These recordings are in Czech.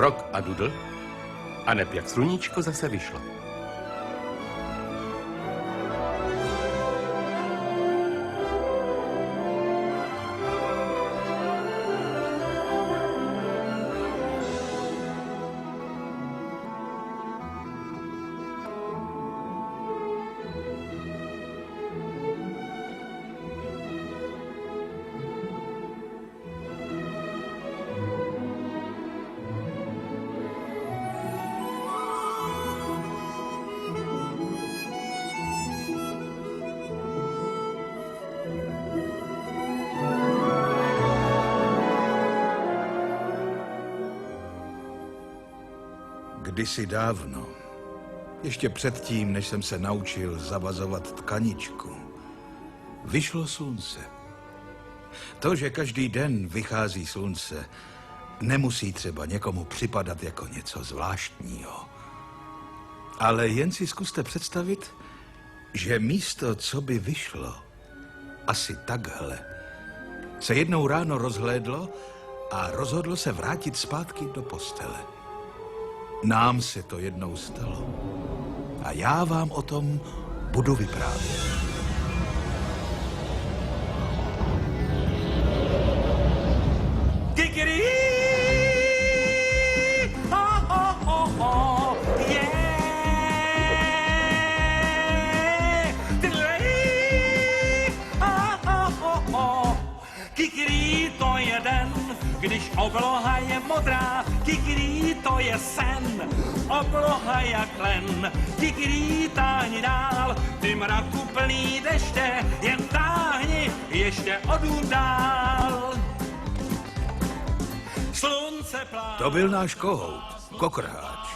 Krok a dudl, a neb jak sluníčko zase vyšlo. Kdysi dávno, ještě předtím, než jsem se naučil zavazovat tkaničku, vyšlo slunce. To, že každý den vychází slunce, nemusí třeba někomu připadat jako něco zvláštního. Ale jen si zkuste představit, že místo, co by vyšlo, asi takhle, se jednou ráno rozhlédlo a rozhodlo se vrátit zpátky do postele. Nám se to jednou stalo. A já vám o tom budu vyprávět. Kikirý, to je den, když obloha je modrá. Kikirý, to je sen, obloha jak len. Kikirý, táhni dál, ty mraku plný deště, jen táhni ještě odům dál. Slunce plá... To byl náš kohout, kokrháč.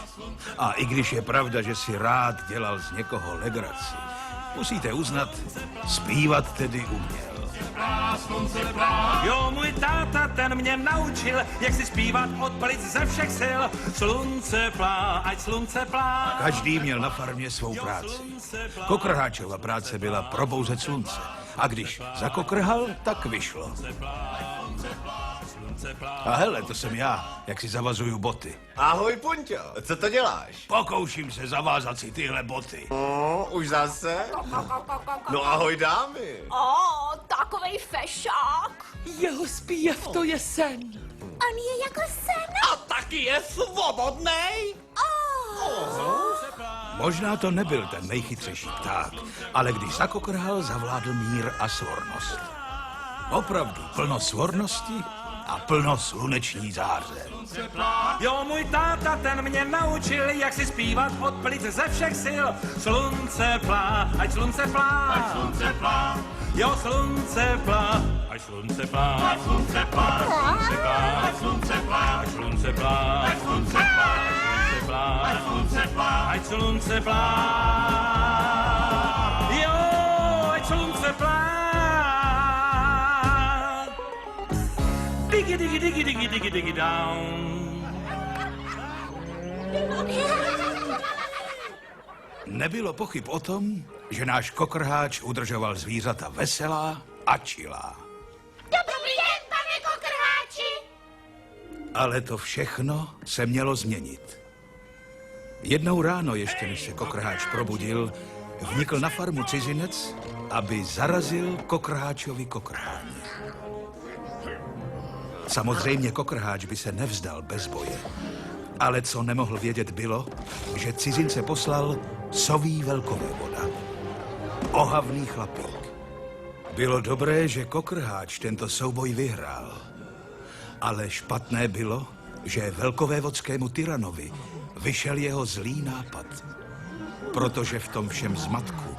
A i když je pravda, že si rád dělal z někoho legraci, musíte uznat, zpívat tedy uměl. Jo, můj táta, ten mě naučil, jak si zpívat od plic ze všech sil. Slunce plá, ať slunce plá. Každý měl na farmě svou práci. Kokrháčova práce byla probouzet slunce. A když zakokrhal, tak vyšlo. A hele, to jsem já, jak si zavazuju boty. Ahoj, Punťo, co to děláš? Pokouším se zavázat si tyhle boty. Už zase? No ahoj, dámy. Takovej fešák. Jeho zpěv to je sen. On je jako sen. A taky je svobodnej. Možná to nebyl ten nejchytřejší pták, ale když zakokrhal, zavládl mír a svornost. Opravdu plno svornosti a plno sluneční záře. Jo, můj táta, ten mě naučil, jak si zpívat od plic ze všech sil. Slunce plá, ať slunce plá. Ať slunce plá. Jo, slunce plá, ať slunce plá. Ať slunce plá, ať slunce plá. Ať slunce plá, ať slunce plá. Ať slunce plá, ať slunce plá. Jo, ať slunce plá. Digi, digi, digi, digi, digi, digi, down. Nebylo pochyb o tom, že náš kokrháč udržoval zvířata veselá a čilá. Dobrý den, pane kokrháči. Ale to všechno se mělo změnit. Jednou ráno, ještě než se kokrháč probudil, vnikl na farmu cizinec, aby zarazil kokrháčovi kokrhání. Samozřejmě kokrháč by se nevzdal bez boje. Ale co nemohl vědět bylo, že cizince poslal soví velkovévoda. Ohavný chlapík. Bylo dobré, že kokrháč tento souboj vyhrál. Ale špatné bylo, že velkovévodskému tyranovi vyšel jeho zlý nápad. Protože v tom všem zmatku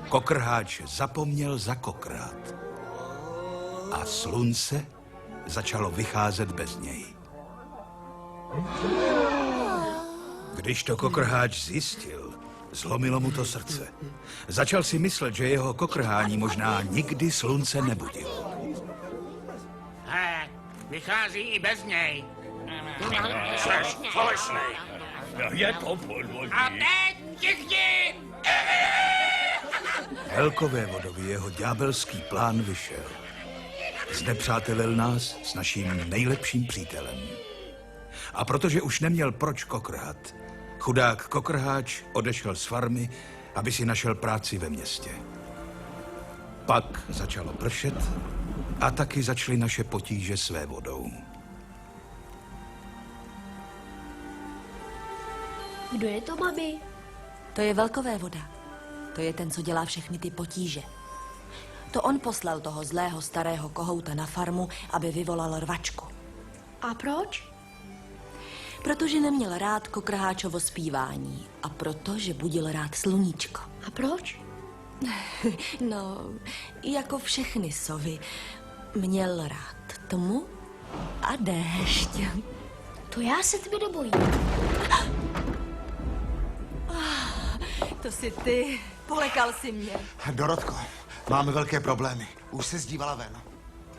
kokrháč zapomněl zakokrát. A slunce začalo vycházet bez něj. Když to kokrháč zjistil, zlomilo mu to srdce. Začal si myslet, že jeho kokrhání možná nikdy slunce nebudilo. Vychází i bez něj. Jseš falešnej. Je to podvodní. A teď tichni! Velkovévodovi jeho ďábelský plán vyšel. Znepřátelil nás s naším nejlepším přítelem. A protože už neměl proč kokrhat, chudák kokrháč odešel z farmy, aby si našel práci ve městě. Pak začalo pršet a taky začaly naše potíže s vévodou. Kdo je to, mami? To je velkovévoda. To je ten, co dělá všechny ty potíže. To on poslal toho zlého starého kohouta na farmu, aby vyvolal rvačku. A proč? Protože neměl rád kokrháčovo zpívání a protože budil rád sluníčko. A proč? No, jako všechny sovy, měl rád tmu a déšť. To já se tmy nebojím. To jsi ty. Polekal si mě. Dorotko, máme velké problémy. Už se zdívala ven.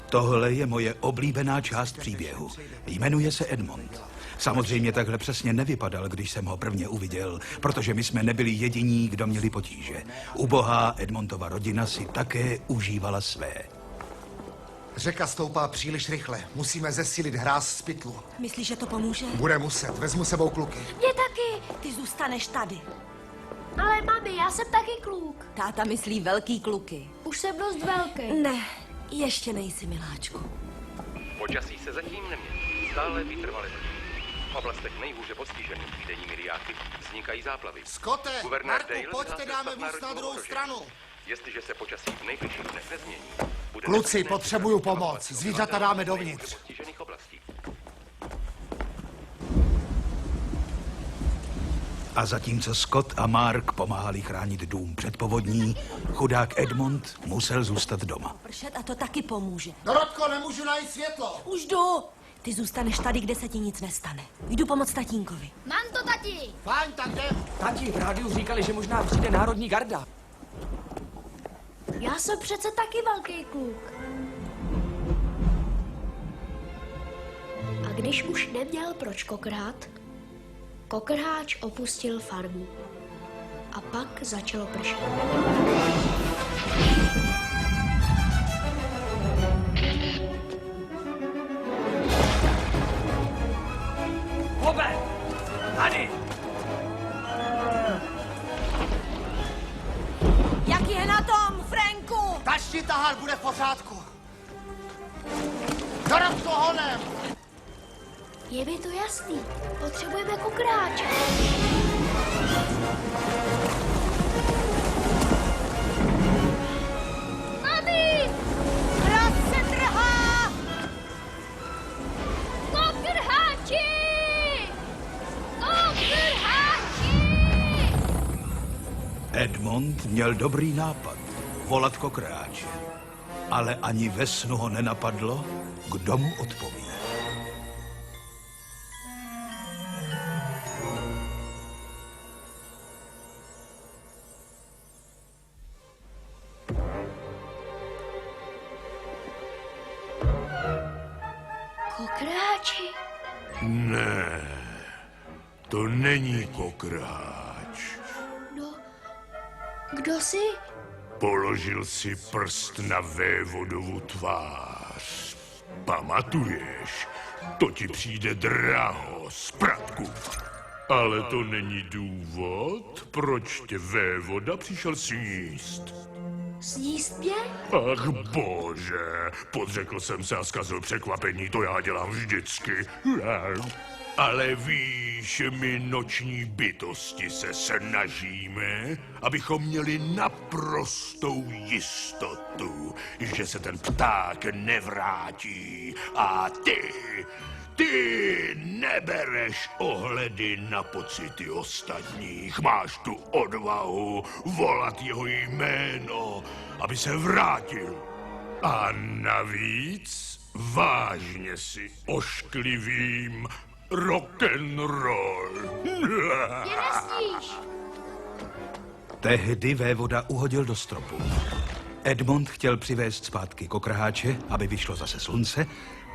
Tohle je moje oblíbená část příběhu. Jmenuje se Edmond. Samozřejmě takhle přesně nevypadal, když jsem ho prvně uviděl, protože my jsme nebyli jediní, kdo měli potíže. Ubohá Edmondova rodina si také užívala své. Řeka stoupá příliš rychle. Musíme zesílit hráz z pytlu. Myslíš, že to pomůže? Bude muset. Vezmu sebou kluky. Mě taky. Ty zůstaneš tady. Ale mami, já jsem taky kluk. Táta myslí velký kluky. Už jsem dost velký. Ne, ještě nejsi, miláčku. Počasí se zatím nemění. Stále vytrvale hodí. V oblastech nejhůře postižených týdenními riáky vznikají záplavy. Skote, Guvernér Marku, Dale pojďte, vyhlásil dáme stav víc na národního druhou ohrožení. stranu. Jestliže se počasí v nejbližších dnech nezmění, bude Kluci, nezbytné potřebuju pomoc. evakuaci Zvířata obyvatel dáme nejhůře dovnitř. postižených oblastí. A zatímco Scott a Mark pomáhali chránit dům před povodní, chudák Edmond musel zůstat doma. Pršet a to taky pomůže. Dorotko, nemůžu najít světlo. Už jdu. Ty zůstaneš tady, kde se ti nic nestane. Jdu pomoct tatínkovi. Mám to, tati. Fajn, tak jdem. Tati, v rádiu říkali, že možná přijde národní garda. Já jsem přece taky velký kluk. A když už neměl proč kokrhat, kokrháč opustil farmu. A pak začalo pršet. Bobe! Tady! Jak je na tom, Franku? Tačný tahár bude v pořádku. Dorotko, honem. Je mi to jasný. Potřebujeme kokrháče. Mami! Hraz se trhá! Kokrháči! Kokrháči! Edmond měl dobrý nápad volat kokrháče, ale ani ve snu ho nenapadlo, kdo mu odpoví. Kokrháči? Ne, to není kokrháč. No, kdo si? Položil si prst na vévodovu tvář. Pamatuješ? To ti přijde draho, spratku. Ale to není důvod, proč tě vévoda přišel sníst. Sníst mě? Ach bože, podřekl jsem se a zkazil překvapení, to já dělám vždycky. Ale víš, my noční bytosti se snažíme, abychom měli naprostou jistotu, že se ten pták nevrátí a ty nebereš ohledy na pocity ostatních. Máš tu odvahu volat jeho jméno, aby se vrátil. A navíc vážně si ošklivým rock'n'roll. Mě nesníš. Tehdy vévoda uhodil do stropu. Edmond chtěl přivést zpátky kokrháče, aby vyšlo zase slunce,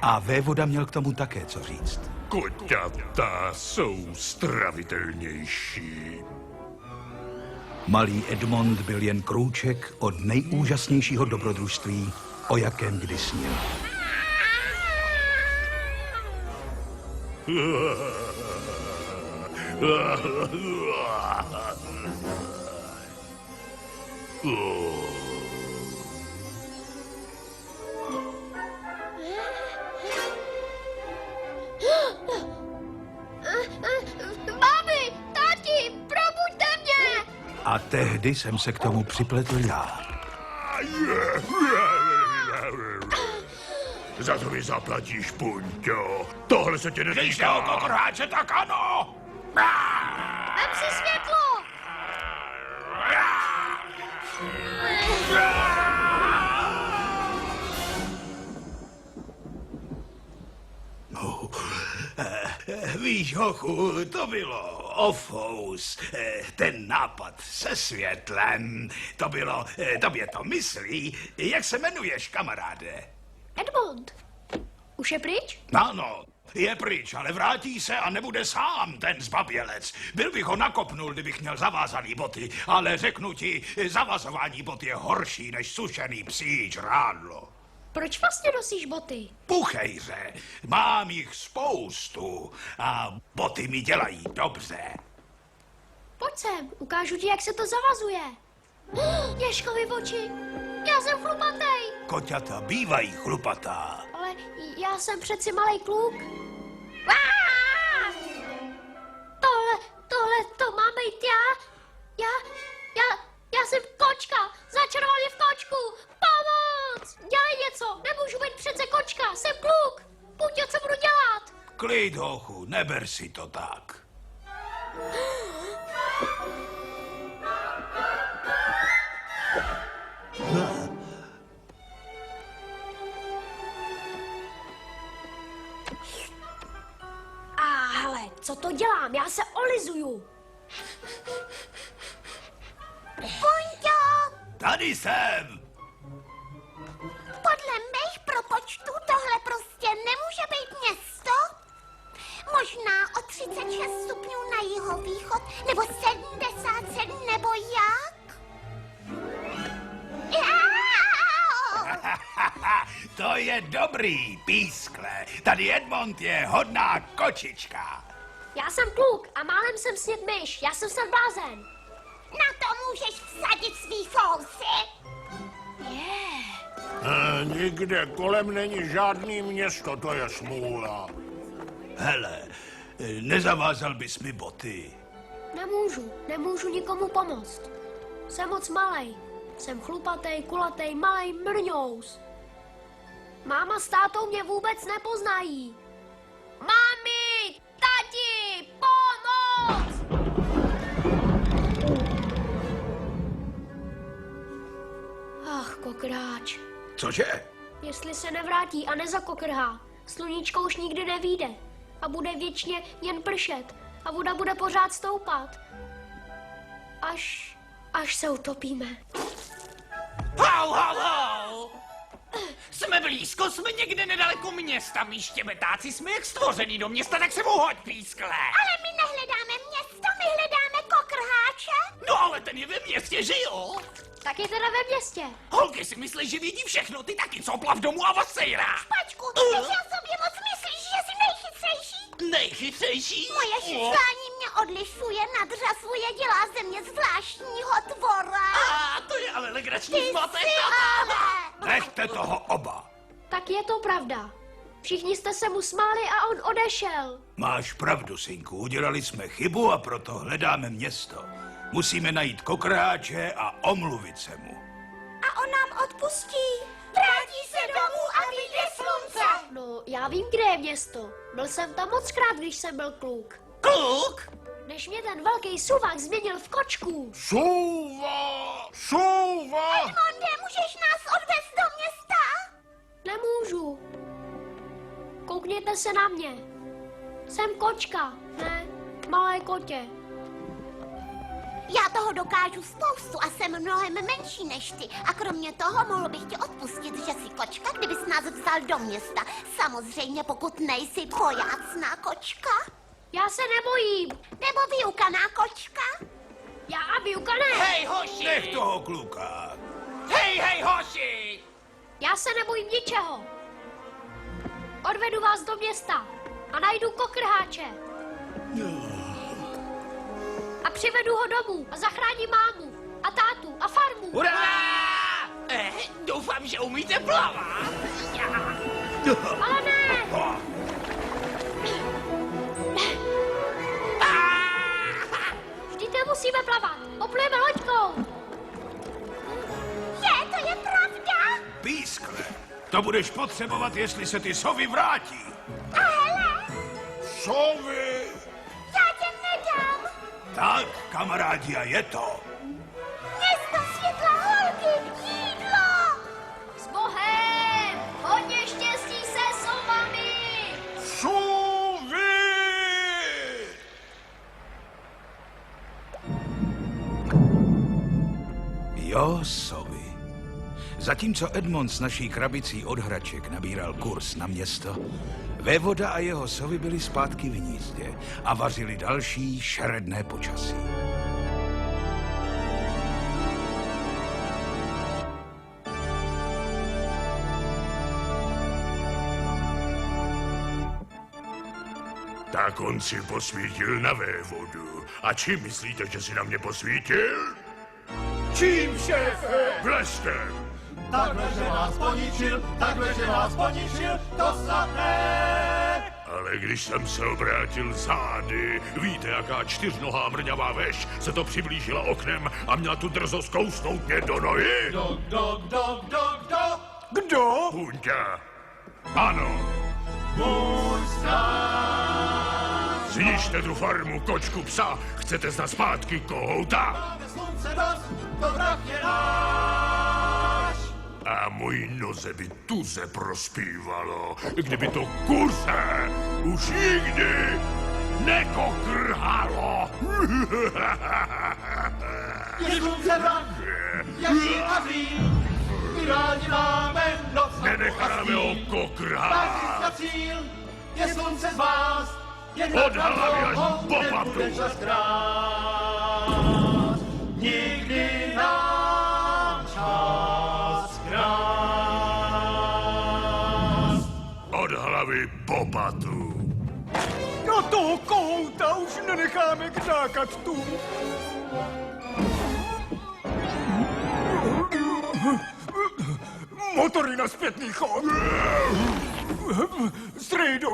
a vévoda měl k tomu také co říct. Koťata jsou stravitelnější. Malý Edmond byl jen krůček od nejúžasnějšího dobrodružství, o jakém kdy snil. Mami, táti, probuďte mě! A tehdy jsem se k tomu připletl já. Za to mi zaplatíš, Punťo. Tohle se ti Když jde o netýká. kokrháče, tak ano! Vem si světlo! Víš, hochu, to bylo ofous. Ten nápad se světlem, to bylo, tobě to myslí. Jak se jmenuješ, kamaráde? Edmond, už je pryč? Ano, je pryč, ale vrátí se a nebude sám, ten zbabělec. Byl bych ho nakopnul, kdybych měl zavázaný boty, ale řeknu ti, zavazování bot je horší než sušený psí žrádlo. Proč vlastně nosíš boty? Puchejře, mám jich spoustu a boty mi dělají dobře. Pojď sem, ukážu ti, jak se to zavazuje. Ježkovi oči, já jsem chlupatej, Koťata bývají chlupatá. ale já jsem přeci malej kluk. Tohle to mám být já jsem kočka, začaroval mě v kočku, pomoc, dělej něco, nemůžu být přece kočka, jsem kluk, Puťo, co budu dělat? Klid, hochu, neber si to tak. A hele, co to dělám, já se olizuju. Puťo! Tady jsem. Podle mých propočtů tohle prostě nemůže být město. Možná o 36 stupňů na jihovýchod, nebo 77, nebo jak? To je dobrý, pískle. Tady Edmond je hodná kočička. Já jsem kluk a málem jsem sněd myš, já jsem se blázen. Na to můžeš vsadit svý fousy. Nikde kolem není žádný město, to je smůla. Hele, nezavázal bys mi boty. Nemůžu nikomu pomoct. Jsem moc malej. Jsem chlupatej, kulatej, malej mrňous. Máma s tátou mě vůbec nepoznají. Mami, tati, pomoc! Ach, kokráč. Cože? Jestli se nevrátí a nezakokrhá, sluníčko už nikdy nevyjde a bude věčně jen pršet a voda bude pořád stoupat. Až se utopíme. Hau! Jsme blízko, jsme někde nedaleko města, víš, štěbetáci, jsme jak stvořený do města, tak se mu hoď, pískle. Ale my nehledáme město, my hledáme kokrháče. No ale ten je ve městě, že jo? Tak je teda ve městě. Holky si myslí, že vědí všechno, ty taky coplav domů a vasejrá. Pačku, ty si o sobě moc myslíš, že jsi nejchytřejší? Nejchytřejší? Moje šišlání mě odlišuje, nadřazuje, dělá ze mě zvláštního tvora. A to je ale legrační zmatek. Nechte toho oba. Tak je to pravda. Všichni jste se mu smáli a on odešel. Máš pravdu, synku, udělali jsme chybu a proto hledáme město. Musíme najít kokrháče a omluvit se mu. A on nám odpustí. Vrátí se domů a vyjde slunce. No, já vím, kde je město. Byl jsem tam mockrát, když jsem byl kluk. Kluk? Než mě ten velký suvák změnil v kočku. Šouva! Edmonde, můžeš nás odvést do města? Nemůžu. Koukněte se na mě. Jsem kočka, ne malé kotě. Já toho dokážu spoustu a jsem mnohem menší než ty. A kromě toho mohl bych ti odpustit, že jsi kočka, kdybys nás vzal do města. Samozřejmě, pokud nejsi bojácná kočka. Já se nebojím. Nebo vyukaná kočka. Já a vyuka ne. Hej, hoši! Nech toho kluka. Hej, hoši! Já se nebojím ničeho. Odvedu vás do města a najdu kokrháče. přivedu ho domů a zachráním mámu a tátu a farmu. Hurá! Doufám, že umíte plavat. Ale ne! Vždyť nemusíme plavat. Poplujeme loďkou. To je pravda? Pískle, to budeš potřebovat, jestli se ty sovy vrátí. A hele, Sovy! já tě nedám. Tak, kamarádi, a je to. Město světla, holky, jídlo. S Bohem, hodně štěstí se sovami. Sovy! Jo, sovy. Zatímco Edmond s naší krabicí od hraček nabíral kurz na město, vévoda a jeho sovy byli zpátky v hnízdě a vařili další šeredné počasí. Tak on si posvítil na vévodu. A čím myslíte, že si na mě posvítil? Čím, šéfe? Bleskem! Takhle, že vás poničil, to samé. Ale když jsem se obrátil zády, víte, jaká čtyřnohá mrňavá veš se to přiblížila oknem a měla tu drzost kousnout mě do nohy? Kdo? Punťa. Ano. Zničte tu farmu, kočku, psa. Chcete znát zpátky kohouta? A mojí noze by tuze prospívalo, kdyby to kurze už nikdy nekokrhalo. Je slunce vrak, jaký vaří, my rádi máme noc a Nenecháme ho kokrhat. cíl, je slunce z vás, jen Od hlavy až po patu. Nikdy nám čas krás. Od hlavy po patu. No toho kohouta už nenecháme k nákatům. Motory na zpětný chod. Strejdo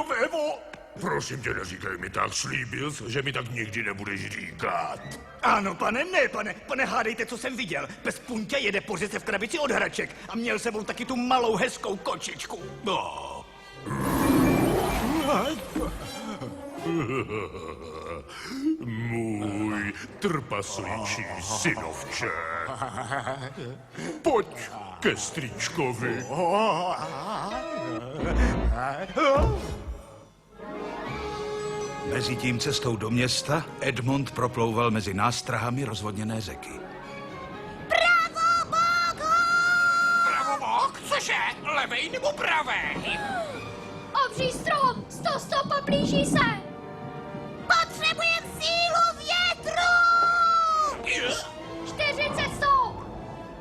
vévo. Prosím tě, neříkej mi tak, slíbil jsi, že mi tak nikdy nebudeš říkat. Ano, pane, ne, pane, hádejte, co jsem viděl. Bez Punťa jede pořice v krabici od hraček a měl sebou taky tu malou hezkou kočičku. No. Můj trpasličí synovče. Pojď ke strýčkovi. Mezitím cestou do města Edmond proplouval mezi nástrahami rozvodněné řeky. Pravobok, cože? Levej nebo pravej? Obří strom, 100 stopa blíží se. Potřebujem sílu větru. 40 stop.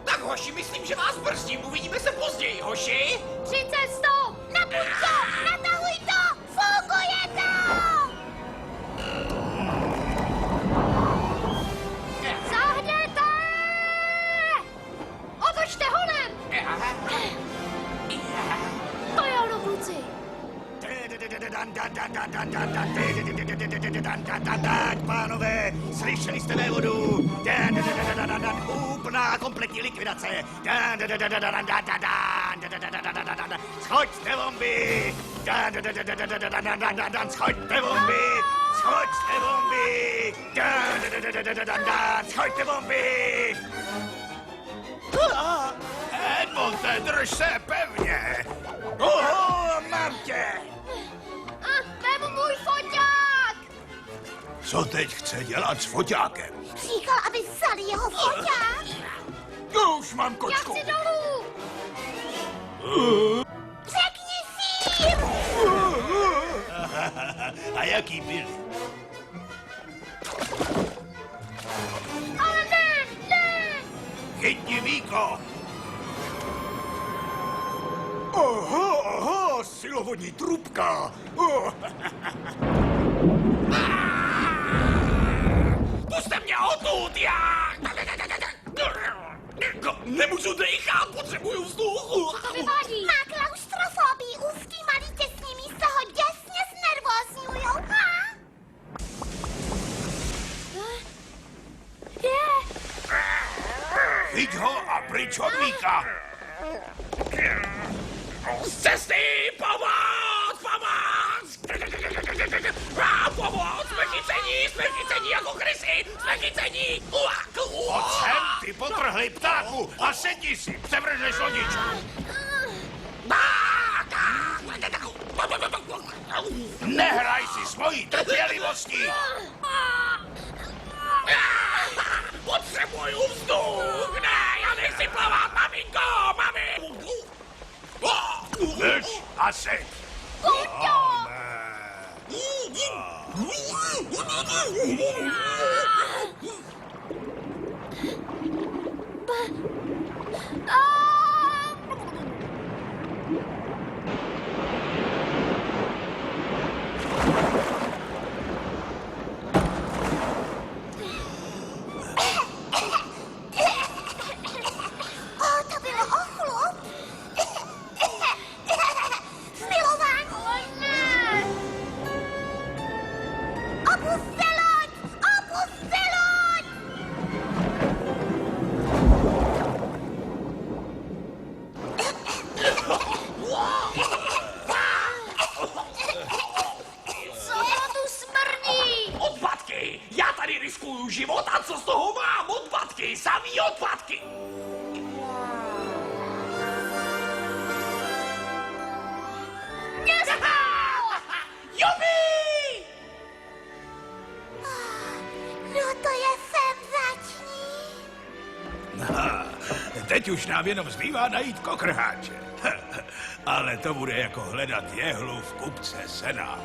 Tak hoši, myslím, že vás brzdím. Uvidíme se později, hoši. 30 stop. Na Punťo, natahuj to, funguje to. Zahněte! Otočte honem! To je ono, kluci. Pánové, slyšeli jste vévodu? Úplná kompletní likvidace. Schoďte bomby! Schoďte bomby! Schoďte bomby! Schoďte bomby! Edmonte, drž se pevně. Mám tě! Vemu můj foťák! Co teď chce dělat s foťákem? Říkal, aby vzali jeho foťák. Už mám Já kočku! chci dolů! Řekni sír! A jaký byli? Ale ne, ne! Chytni Víko. Aha, silovodní trubka! odtud, já! Nemůžu dechat, potřebuju vzduch. Vyvadí. Má klaustrofobii, úzký malý těsný místo ho děsně znervózňujou, ha? Je. Chyť ho a pryč od Víka! Z cesty, pomoc, pomoc! Pomoc, smrchycení jako krysy, smrchycení! Pojď sem, ty potrhlý ptáku, a sedni si, převrhneš lodičku. Nehraj si s mojí trpělivostí! Potřebuju vzduch! Ne, já nechci plavat, maminko, mami! Lež a seď! To bylo ochlup. Zmilování. O ne. Opuste loď! Opuste loď! Co to tu smrdí? Odpadky! Já tady riskuju život a co z toho mám? Odpadky, samý odpadky! Jupi! No to je senzační. Teď už nám jenom zbývá najít kokrháče. Ale to bude jako hledat jehlu v kupce sena.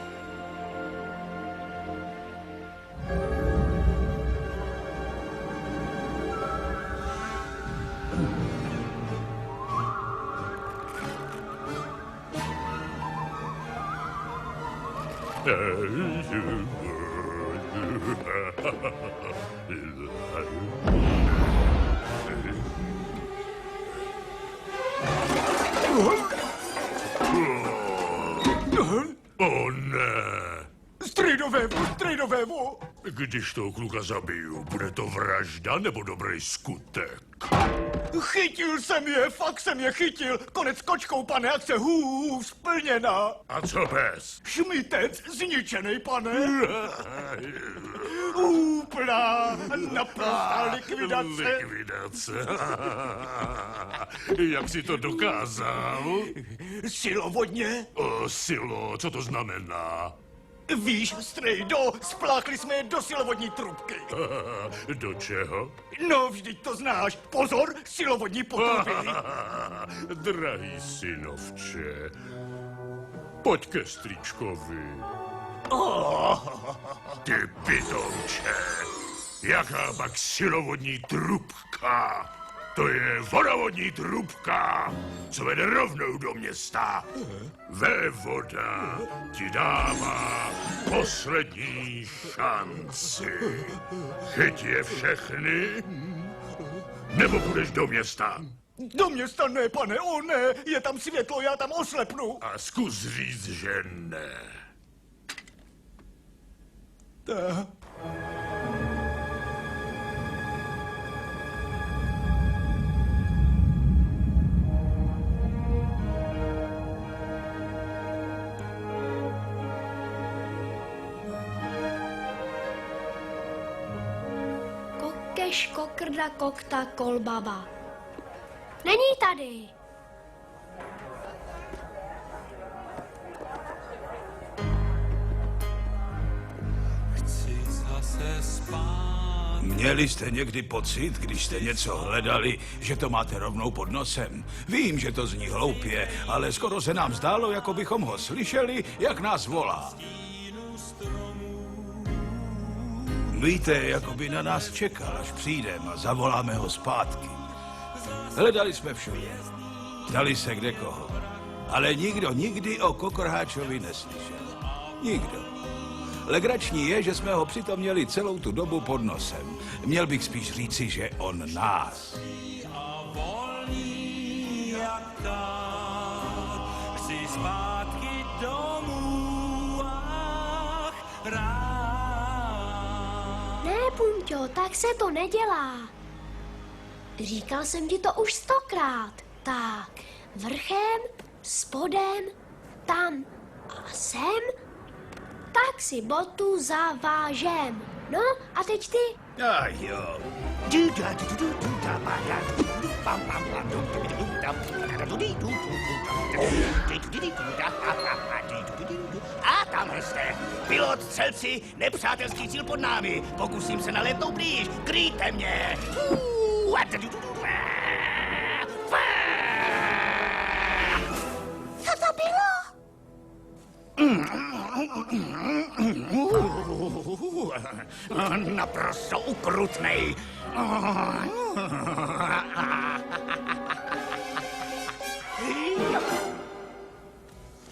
O ne! Strejdovévo! Když toho kluka zabiju, bude to vražda nebo dobrý skutek? Chytil jsem je, fakt jsem je chytil. Konec kočkou, pane, akce splněna. A co bez? Šmitec zničený, pane. Úplná, naprostá likvidace. Likvidace. Jak jsi to dokázal? Silovodně? O, silo, co to znamená? Víš, strejdo, spláchli jsme je do silovodní trubky. Do čeho? No, vždyť to znáš. Pozor, silovodní potruby. Drahý synovče, pojď ke strýčkovi. Ty pitomče, jaká pak silovodní trubka? To je vodovodní trubka, co vede rovnou do města. Vévoda ti dává poslední šanci. Chyť je všechny, nebo půjdeš do města. Do města ne, pane, o ne, je tam světlo, já tam oslepnu. A zkus říct, že ne. Kokeš, kokrda, kokta, kolbaba. Není tady. Chci zase spát. Měli jste někdy pocit, když jste něco hledali, že to máte rovnou pod nosem? Vím, že to zní hloupě, ale skoro se nám zdálo, jako bychom ho slyšeli, jak nás volá. Víte, jako by na nás čekal, až přijdeme a zavoláme ho zpátky. Hledali jsme všude. Ptali se kde koho. Ale nikdo nikdy o kokorháčovi neslyšel. Nikdo. Legrační je, že jsme ho přitom měli celou tu dobu pod nosem. Měl bych spíš říci, že on nás. A volný jak tak, chci zpátky domů, ach, rád. Ne, Punťo, tak se to nedělá. Říkal jsem ti to už 100krát. Tak, vrchem, spodem, tam a sem, tak si botu zavážem. No, a teď ty. A jo. A tamhle jste. Pilot, střelci, nepřátelský cíl pod námi. Pokusím se nalétnout blíž. Kryjte mě. Co to bylo? Naprosto ukrutnej.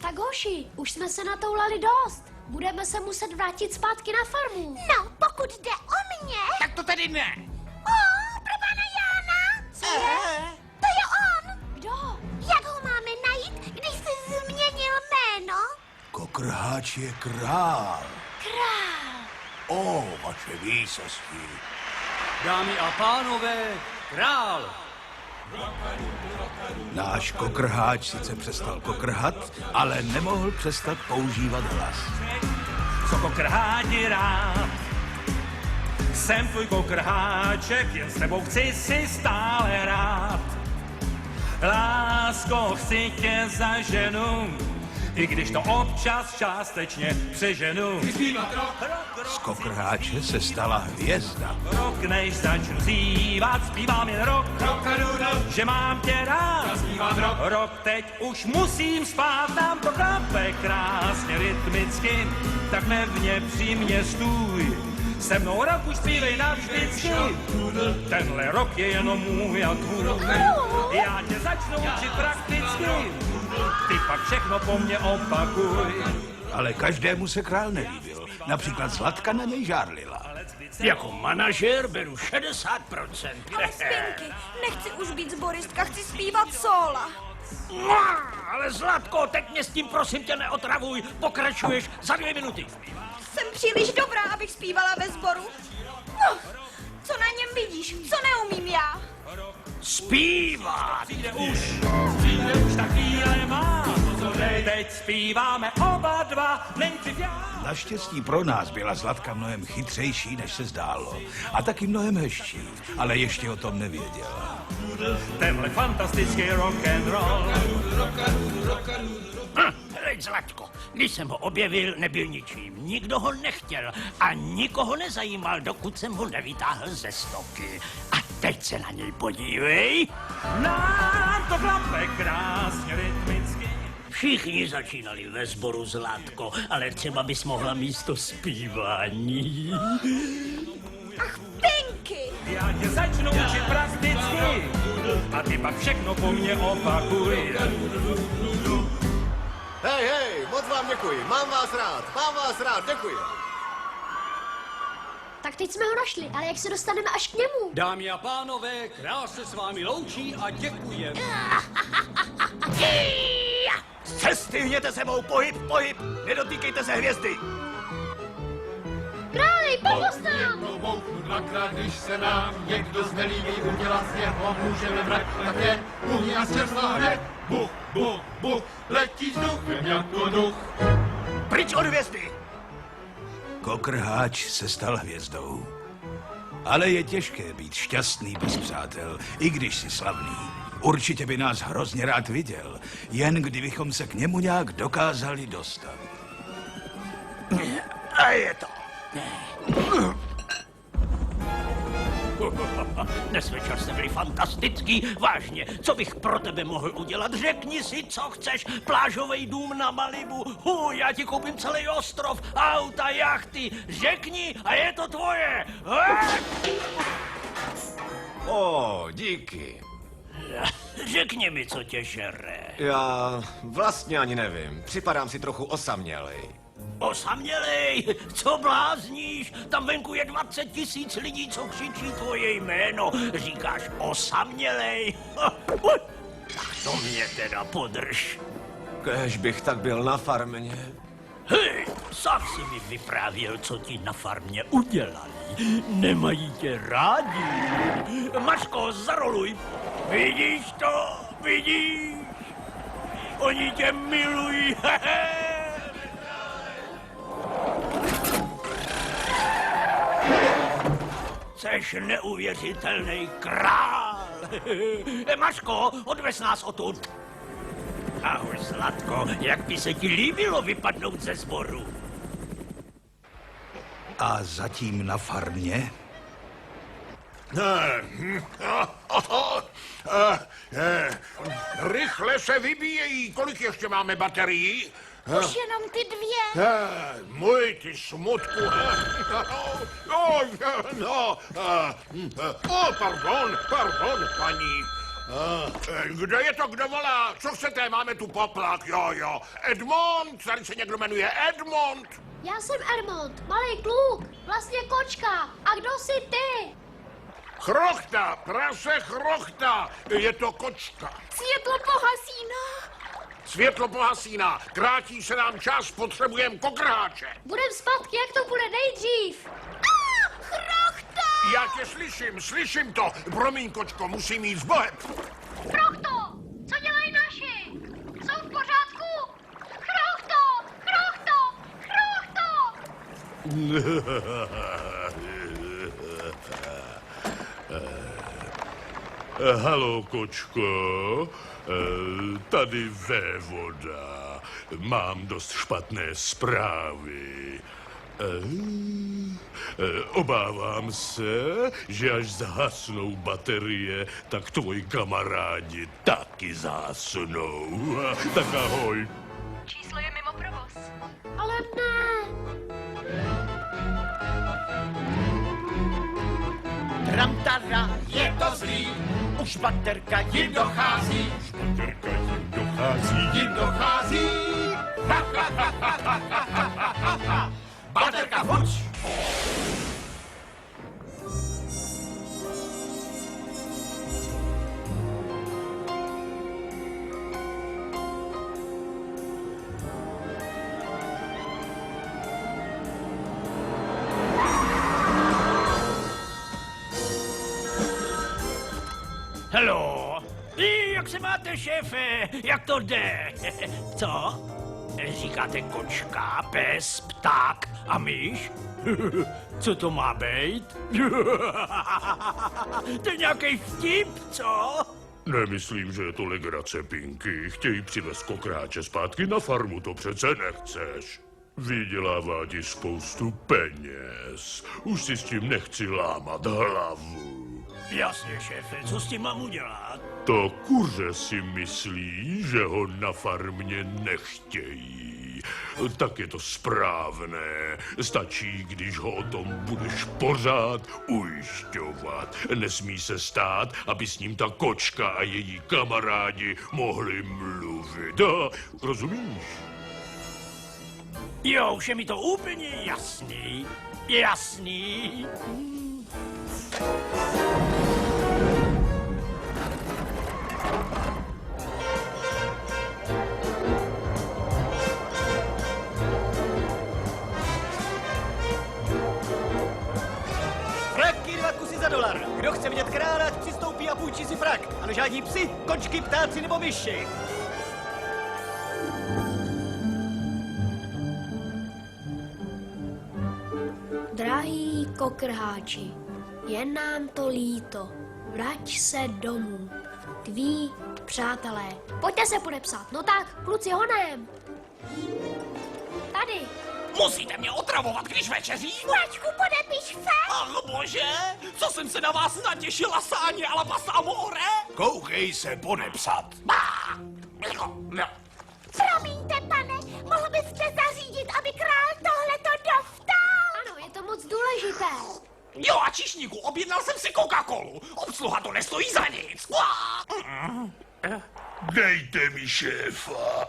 Tak hoši, už jsme se natoulali dost. Budeme se muset vrátit zpátky na farmu. No, pokud jde o mě. Tak to tedy ne. Pro pana Jána. Co je? To je on. Kdo? Jak ho máme najít, když jsi změnil jméno? Kokrháč je král. Král. O, vaše výsosti. Dámy a pánové, král! Náš kokrháč sice přestal kokrhat, ale nemohl přestat používat hlas. Co kokrháti rád. Jsem tvůj kokrháček, jen s tebou chci si stále rád. Lásko, chci tě za ženu, i když to občas částečně přeženu. Z kokrháče se stala hvězda. Rok, než začnu zpívat, zpívám jen rok, že mám tě rád. Rok, teď už musím spát, nám to klape krásně rytmicky, tak nevně při mě stůj. Se mnou rok už zpívej navždycky, tenhle rok je jenom můj a tvůj. Já tě začnu učit prakticky, ty pak všechno po mně opakuj. Ale každému se král nelíbil. Například Zlatka na něj žárlila. Jako manažer beru 60%. Ale Spinky, nechci už být zboristka, chci zpívat sóla. Ale Zlatko, teď mě s tím prosím tě neotravuj. Pokračuješ za 2 minuty. Jsem příliš dobrá, abych zpívala ve sboru. No, co na něm vidíš, co neumím já? Zpívat! Přijde už ta chvíle má, teď zpíváme oba dva, nejdřív já. Naštěstí pro nás byla Zlatka mnohem chytřejší, než se zdálo. A taky mnohem hezčí, ale ještě o tom nevěděla. Tenhle fantastický rock and roll. Hej, Zlatko, když jsem ho objevil, nebyl ničím. Nikdo ho nechtěl a nikoho nezajímal, dokud jsem ho nevytáhl ze stoky. A teď se na něj podívej. Nám to klape krásně rytmicky. Všichni začínali ve sboru, Zlatko, ale třeba bys mohla místo zpívání. Ach, Pinky! Já tě začnu učit prakticky a ty pak všechno po mně opakuj. Hej, hej, moc vám děkuji. Mám vás rád, děkuji. Tak teď jsme ho našli, ale jak se dostaneme až k němu? Dámy a pánové, král se s vámi loučí a děkuje. Z cesty hněte sebou, pohyb, nedotýkejte se hvězdy. Králi, pomoz nám! Bouchnu dvakrát, když se nám někdo znelíbí, udělat z něho můžeme vrát, tak je uhní a čerstvá hned. Buch, buch, buch, letí vzduchem jako duch. Pryč od hvězdy. Kokrháč se stal hvězdou. Ale je těžké být šťastný bez přátel, i když jsi slavný. Určitě by nás hrozně rád viděl, jen kdybychom se k němu nějak dokázali dostat. A je to. Dnes večer jste byli fantastický, vážně. Co bych pro tebe mohl udělat? Řekni si, co chceš. Plážový dům na Malibu. Já ti koupím celý ostrov, auta, jachty. Řekni a je to tvoje. O, díky. Řekni mi, co tě žere. Já vlastně ani nevím. Připadám si trochu osamělej. Osamělej, co blázníš? Tam venku je 20 000 lidí, co křičí tvoje jméno. Říkáš osamělej? Tak to mě teda podrž. Kéž bych tak byl na farmě. Hej, sám si mi vyprávěl, co ti na farmě udělali. Nemají tě rádi. Mačko, zaroluj. Vidíš to? Vidíš? Oni tě milují. Jseš neuvěřitelný král. Mačko, odvez nás odtud. Ahoj, Zlatko, jak by se ti líbilo vypadnout ze sboru? A zatím na farmě? Rychle se vybíjejí. Kolik ještě máme baterií? Už jenom ty 2. Můj ty smutku. Pardon, paní. Kdo je to, kdo volá? Co chcete? Máme tu poplach, jo. Edmond, tady se někdo jmenuje Edmond. Já jsem Edmond, malý kluk, vlastně kočka. A kdo jsi ty? Chrochta, prase chrochta. Je to kočka. Světlo pohasíná. Světlo pohasíná. Krátí se nám čas, potřebujeme kokrháče. Budem zpátky, jak to bude nejdřív. Chrochta! Já tě slyším to. Promiň, kočko, musím jít s Bohem. Chrochto! Co dělají naši? Jsou v pořádku? Chrochto! Chrochto! Chrochto! Haló, kočko, tady vévoda. Mám dost špatné zprávy. Obávám se, že až zhasnou baterie, tak tvoji kamarádi taky zhasnou. Tak ahoj. Číslo je mimo provoz. Ale ne. Tramtara, je to zlý, už baterka jim dochází. Jim dochází. Baterka fuč! Hello. Jak se máte, šéfe? Jak to jde? Co? Říkáte kočka, pes, pták a myš? Co to má být? To je nějaký vtip, co? Nemyslím, že je to legrace, Pinky. Chtějí přivez kokráče zpátky na farmu, to přece nechceš. Vydělává ti spoustu peněz. Už si s tím nechci lámat hlavu. Jasně, šéfe, co s tím mám udělat? To kuře si myslí, že ho na farmě nechtějí. Tak je to správné. Stačí, když ho o tom budeš pořád ujišťovat. Nesmí se stát, aby s ním ta kočka a její kamarádi mohli mluvit. Rozumíš? Jo, už je mi to úplně jasný. Jasný. Fraky 2 kusy za $1. Kdo chce vidět krále, ať přistoupí a půjčí si frak. Ano, žádní psi, kočky, ptáci nebo myši. Drahý kokrháči, je nám to líto. Vrať se domů. Tví přátelé. Pojďte se podepsat. No tak, kluci, honem. Tady. Musíte mě otravovat, když večeřím? Mačku, podepiš fakt? Ach bože, co jsem se na vás natěšila, sáně alabas amore? Koukej se podepsat. Promiňte, pane, mohl byste zařídit, aby král tohleto dostal? Ano, je to moc důležité. Jo a čišníku, objednal jsem si Coca-Colu. Obsluha to nestojí za nic. Dejte mi šéfa.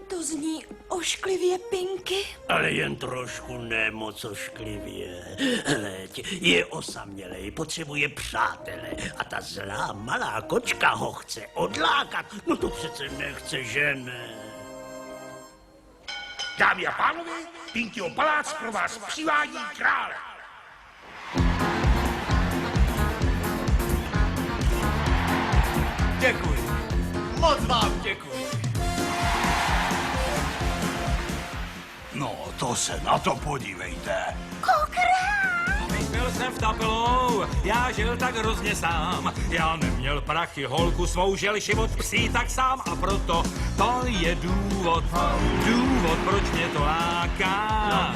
To To zní ošklivě, Pinky. Ale jen trošku, ne moc ošklivě. Hleď, je osamělej, potřebuje přátele a ta zlá malá kočka ho chce odlákat. No to přece nechce, že ne? Dámy a pánové, Pinkyho palác pro vás přivádí krále. Děkuji. Moc vám děkuji. No, to se na to podívejte. Byl jsem v Tapelou, já žil tak hrozně sám. Já neměl prachy, holku svou, žil život psí tak sám. A proto to je důvod, proč mě to láká.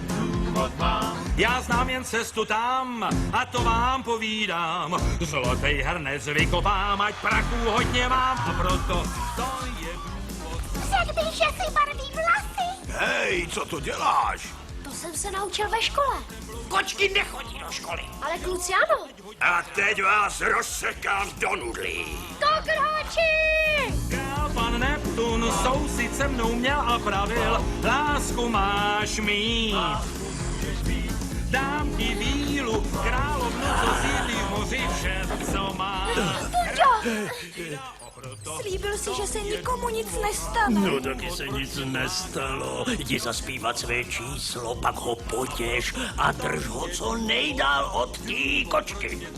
Důvod mám. Já znám jen cestu tam a to vám povídám. Zlatý hrnec vykopám, ať prachu hodně mám. A proto to je důvod. Řekl bych, že si barví vlasy. Hej, co to děláš? To jsem se naučil ve škole. Kočky nechodí do školy. Ale kluci ano. A teď vás rozsekám do nudlí. Kokrháči! Král pan Neptun soucit se mnou měl a pravil, lásku máš mít. Dám ti vílu, královnu, co sídlí v moři, vše, co má. Slíbil si, že se nikomu nic nestane. No taky se nic nestalo. Jdi zaspívat své číslo, pak ho potěš a drž ho co nejdál od té kočky.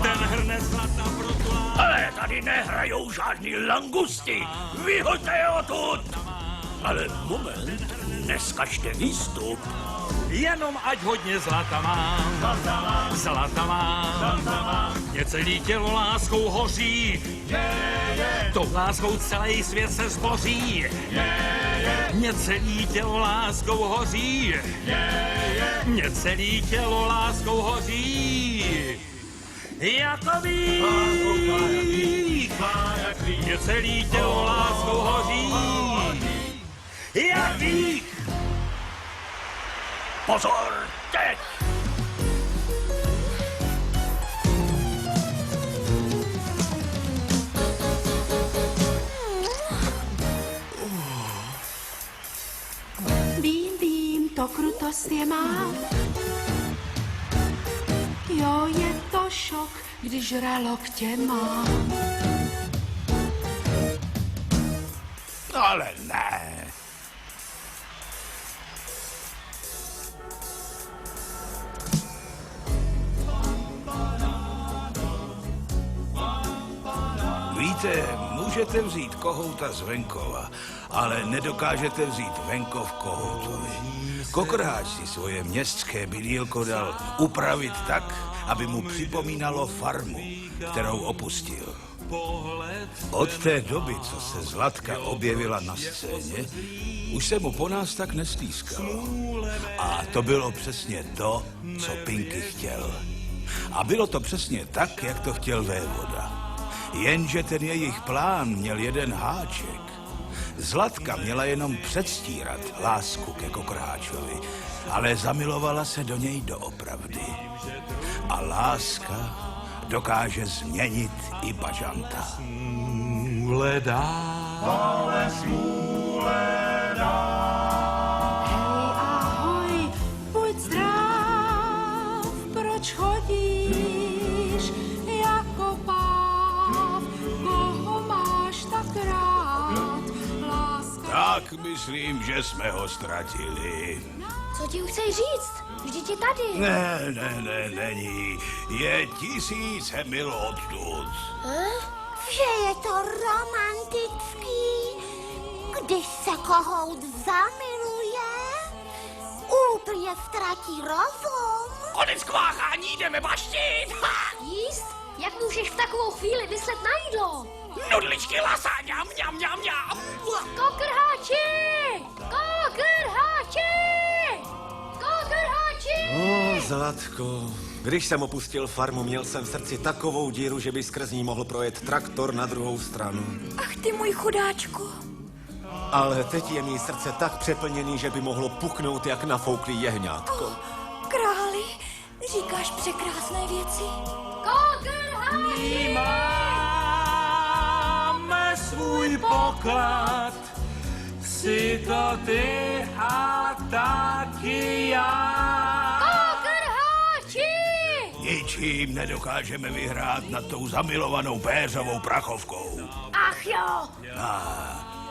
Ten hrnec zlata proto. Ale tady nehrajou žádný langusty. Vyhoďte je odtud. Ale moment, neskažte výstup. Jenom ať hodně zlata mám, zlata mám, mě celý tělo láskou hoří, tou láskou celý svět se zboří, mě celý tělo láskou hoří, mě celý tělo láskou hoří, jako vík, mě celý tělo láskou hoří, jak vík. Pozor, teď! Vím, to krutost je má. Jo, je to šok, když žralok tě má. Ale ne. Víte, můžete vzít kohouta z venkova, ale nedokážete vzít venkov kohoutovi. Kokrháč si svoje městské bydýlko dal upravit tak, aby mu připomínalo farmu, kterou opustil. Od té doby, co se Zlatka objevila na scéně, už se mu po nás tak nestýskalo. A to bylo přesně to, co Pinky chtěl. A bylo to přesně tak, jak to chtěl vévoda. Jenže ten jejich plán měl jeden háček. Zlatka měla jenom předstírat lásku ke Kokrháčovi, ale zamilovala se do něj doopravdy. A láska dokáže změnit i bažanta. Smůle dá, smůle dá. Ahoj, buď zdrav, proč chodíš jako páv, koho máš tak rád, láska. Tak myslím, že jsme ho ztratili. Co ti chceš říct? Vždyť je tady. Ne, není. Je 1000 mil odtud. Že je to romantický, když se kohout zamiluje, úplně ztratí rozum. Konec kváchání, jdeme baštit! Jíst? Jak můžeš v takovou chvíli myslet na jídlo? Nudličky lasáňa, mňam. Kokrháči! Kokrháči! Kokrháči! Zlatko, když jsem opustil farmu, měl jsem v srdci takovou díru, že by skrz ní mohl projet traktor na druhou stranu. Ach ty můj chudáčku. Ale teď je mý srdce tak přeplněný, že by mohlo puknout jak nafouklý jehňátko. Králi, říkáš překrásné věci. Kokrháči! Mám svůj poklad. Jsi to ty a taky já. Kokrháči! Ničím nedokážeme vyhrát nad tou zamilovanou péřovou prachovkou. Ach jo,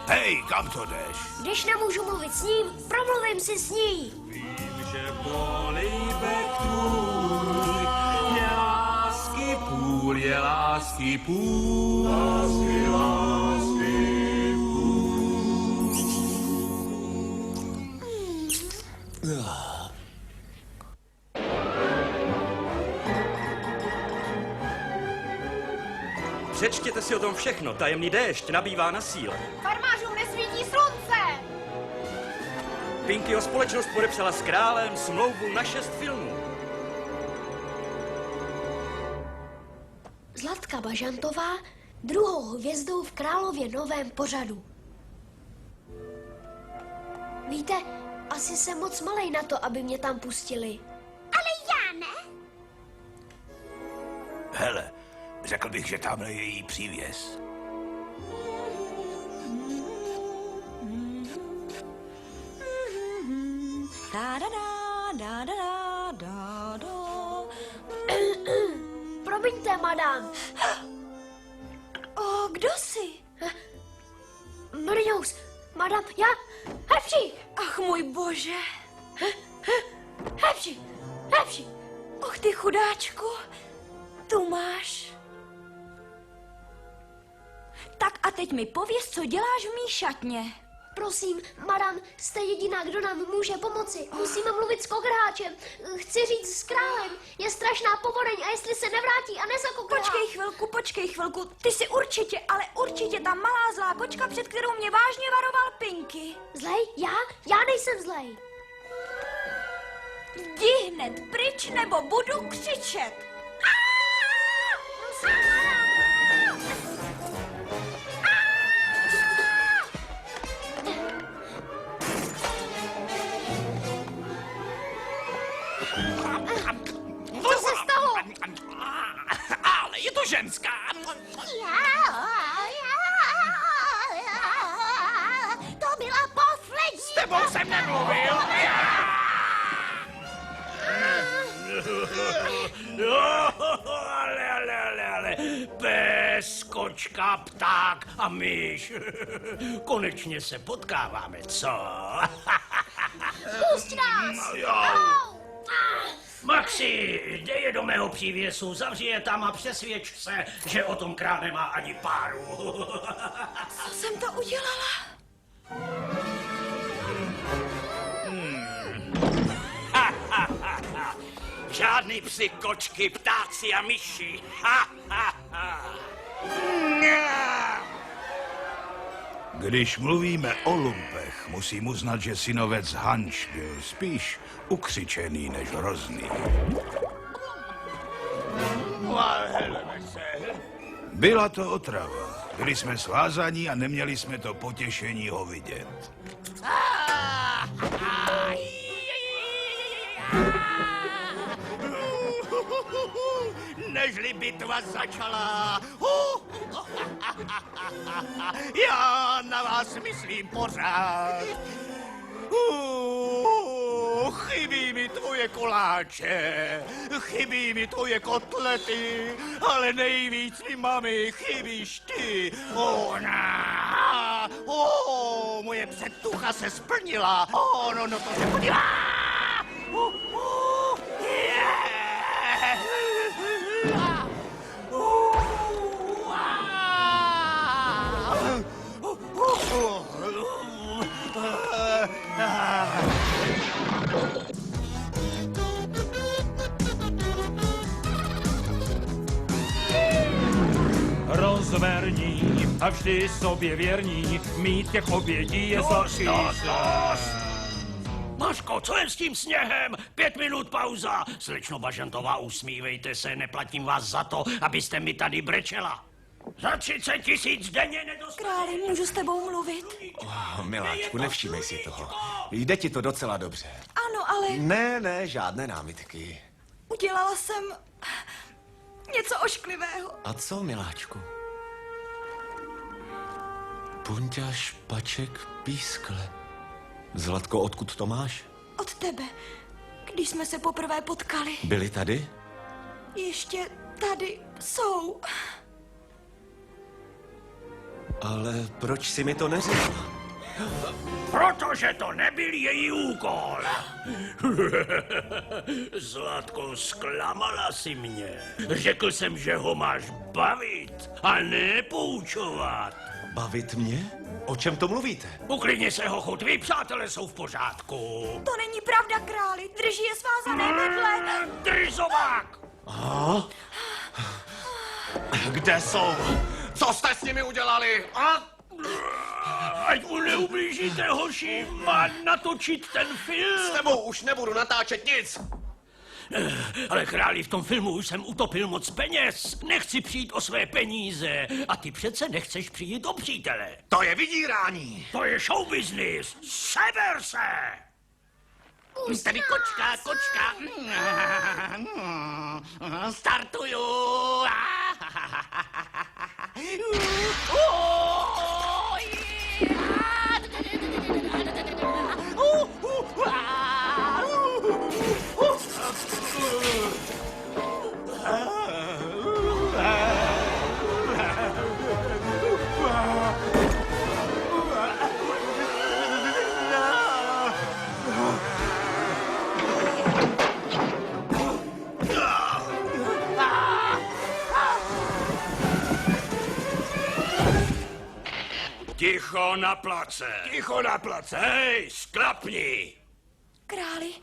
Hej, kam to jdeš? když nemůžu mluvit s ním, promluvím si s ní. Vím, že políbek tvůj je lásky půl, je lásky půl. Lásky, lásky půl. Přečtěte si o tom všechno. Tajemný déšť nabývá na síle. Farmářům nesvítí slunce! Pinkyho společnost podepsala s králem smlouvu na 6 filmů. Zlatka Bažantová druhou hvězdou v Králově novém pořadu. Víte, asi jsem moc malej na to, aby mě tam pustili. Ale já ne. Hele, řekl bych, že tamhle je její přívěs. Da da da da da da da. Promiňte, madam. O, kdo jsi? Mrňous, madam, já, Hepši, Ach, můj bože. Hepši, Hepši. Och, ty chudáčku. Tu máš. Tak a teď mi pověz, co děláš v mý šatně. Prosím, madam, jste jediná, kdo nám může pomoci. Musíme mluvit s kokrháčem. Chci říct s králem. Je strašná povodeň a jestli se nevrátí a nezakokrhá. Počkej chvilku. Ty jsi určitě, ale určitě ta malá zlá kočka, před kterou mě vážně varoval Pinky. Zlej? Já nejsem zlej. Jdi hned pryč, nebo budu křičet. Co se stalo? Ale je to ženská. To byla poslední. S tebou jsem nemluvil. Ale. Pes, kočka, pták a myš. Konečně se potkáváme, co? Pusť nás. Maxi, dej je do mého přívěsu, zavři je tam a přesvědč se, že o tom král nemá ani páru. Co jsem to udělala? Žádný psi, kočky, ptáci a myši. Když mluvíme o lumpech, musím uznat, že synovec Hanč byl spíš ukřičený než hrozný. Byla to otrava. Byli jsme svázaní a neměli jsme to potěšení ho vidět. Nežli bitva začala. Já na vás myslím pořád. Chybí mi tvoje koláče, chybí mi tvoje kotlety, ale nejvíc mi, mami, chybíš ty. Ona, moje předtucha se splnila. No to se podívá. Rozverní a vždy sobě věrní, mít těch obědí je zorší. Maško, co je s tím sněhem? 5 minut pauza. Slečno Bažantová, usmívejte se, neplatím vás za to, abyste mi tady brečela. Za 30 000 denně nedostanete. Králi, můžu s tebou mluvit? Miláčku, nevšímej si toho. Jde ti to docela dobře. Ano, ale Ne, žádné námitky. udělala jsem něco ošklivého. A co, miláčku? Punťa Špaček Pískle. Zlatko, odkud to máš? Od tebe, když jsme se poprvé potkali. Byli tady? Ještě tady jsou. Ale proč si mi to neřekla? Protože to nebyl její úkol. Zlatko, zklamala si mě. Řekl jsem, že ho máš bavit a ne poučovat. Bavit mě? O čem to mluvíte? Uklidni se, hochu, tví přátelé jsou v pořádku. To není pravda, králi. Drží je svázané vedle. Držovák! A? Kde jsou? Co jste s nimi udělali? A? Ať mu neublížíte, hoši, má natočit ten film. S tebou už nebudu natáčet nic. Ale králi, v tom filmu už jsem utopil moc peněz. Nechci přijít o své peníze. A ty přece nechceš přijít o přítele. To je vydírání. To je show business. Sever se! Tady kočka, kočka. Startuju. Ticho na place. Ticho na place. Hej, sklapni. Králi,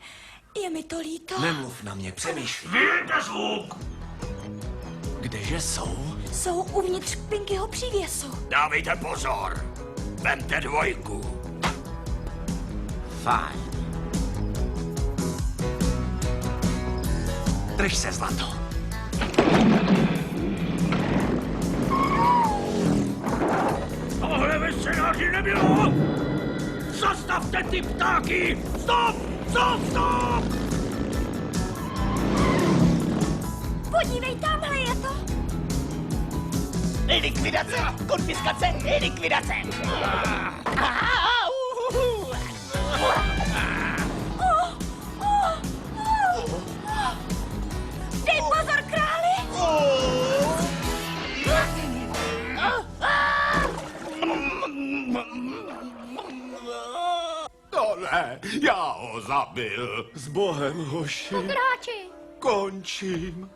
je mi to líto. Nemluv na mě, přemýšlí. Vyjďte zvuk. Kdeže jsou? Jsou uvnitř Pinkyho přívěsu. Dávejte pozor. Vemte dvojku. Fajn. Drž se, Zlato. Tohle ve scénáři nebylo! Zastavte ty ptáky! Stop! Stop! Stop! Podívej, tamhle je to. Likvidace! Konfiskace! Likvidace! Dej pozor, králi! No ne, já ho zabil. S Bohem, hoši. Hráči! Končím.